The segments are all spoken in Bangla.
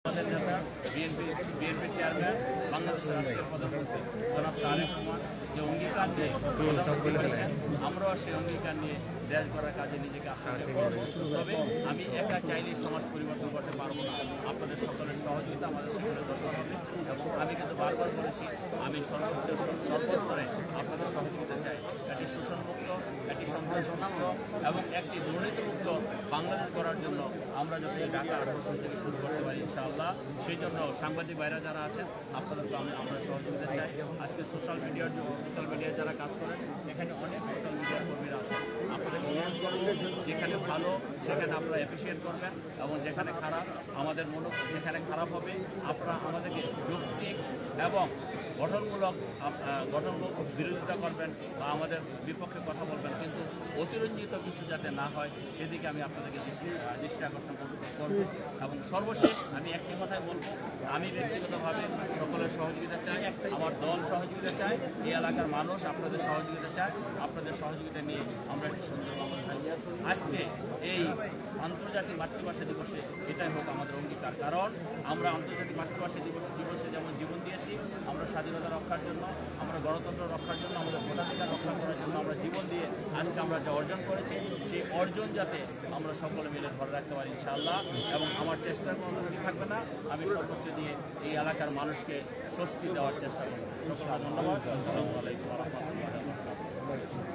আমাদের নেতা বিএনপি চেয়ারম্যান বাংলাদেশের রাষ্ট্রীয় প্রধানমন্ত্রী জনাব তারেক রহমান যে অঙ্গীকার দিয়ে আমরাও সেই অঙ্গীকার নিয়ে দেশ গড়ার কাজে নিজেকে আশ্রয় করব। তবে আমি একা চাইলেই সমাজ পরিবর্তন করতে পারবো না, আপনাদের সকলের সহযোগিতা আমাদের সকলের দরকার হবে। এবং আমি কিন্তু বারবার বলেছি, আমি সর্বস্তরে আপনাদের সহযোগিতা চাই। একটি শোষণমুক্ত, একটি সন্ত্রাসমুক্ত এবং একটি দুর্নীতিমুক্ত বাংলাদেশ করার জন্য আমরা যদি ঢাকা 18 থেকে শুরু করতে পারি ইনশাআল্লাহ। সেই জন্য সাংবাদিক ভাইরা যারা আছেন আপনাদেরকে আমরা সহযোগিতা চাই। আজকে সোশ্যাল মিডিয়ায় যারা কাজ করেন, এখানে অনেক সোশ্যাল মিডিয়ার কর্মীরা আছেন, আপনাদেরকে অনুরোধ করব যেখানে ভালো সেখানে আপনারা অ্যাপ্রিসিয়েট করবেন এবং যেখানে খারাপ আমাদের যেখানে খারাপ হবে আপনারা আমাদেরকে যৌক্তিক এবং গঠনমূলক বিরোধিতা করবেন বা আমাদের বিপক্ষে কথা বলবেন, কিন্তু অতিরঞ্জিত কিছু যাতে না হয় সেদিকে আমি আপনাদেরকে দৃষ্টি আকর্ষণ করব। এবং সর্বশেষ আমি একটি কথাই বলবো, আমি ব্যক্তিগতভাবে সকলের সহযোগিতা চাই, আমার দল সহযোগিতা চাই, এই এলাকার মানুষ আপনাদের সহযোগিতা চায়। আপনাদের সহযোগিতা নিয়ে আমরা একটি সুন্দর বাংলা থাকবো। আজকে এই আন্তর্জাতিক মাতৃভাষা দিবসে এটাই হোক আমাদের অঙ্গীকার, কারণ আমরা আন্তর্জাতিক মাতৃভাষা দিবসে যেমন জীবন দিয়েছি, আমরা স্বাধীনতা রক্ষার জন্য, আমরা গণতন্ত্র রক্ষার জন্য, আমাদের ভোটাধিকার রক্ষা করার জন্য আমরা জীবন দিয়ে আজকে আমরা যা অর্জন করেছি, সেই অর্জন যাতে আমরা সকলে মিলে ধরে রাখতে পারি ইনশাআল্লাহ। এবং আমার চেষ্টার কোনো ত্রুটি থাকবে না, আমি সর্বোচ্চ দিয়ে এই এলাকার মানুষকে স্বস্তি দেওয়ার চেষ্টা করব। সকলকে ধন্যবাদ। আসসালামু আলাইকুম ওয়া রাহমাতুল্লাহি ওয়া বারাকাতুহু।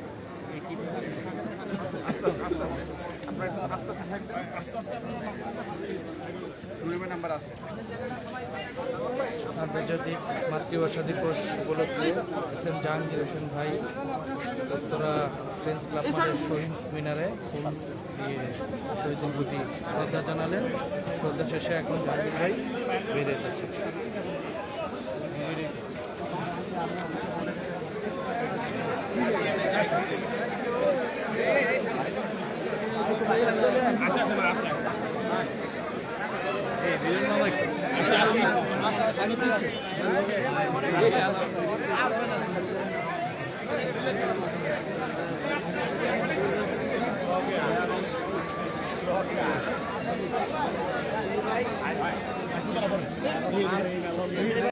আন্তর্জাতিক মাতৃভাষা দিবস উপলক্ষে এস.এম. জাহাঙ্গীর হোসেন ভাই উত্তরা ফ্রেন্ডস ক্লাব মাঠের শহীদ মিনারে ফুল দিয়ে শহীদের প্রতি শ্রদ্ধা জানালেন। শ্রদ্ধা শেষে এখন জাহাঙ্গীর ভাই বেরিয়ে যাচ্ছে। ভাই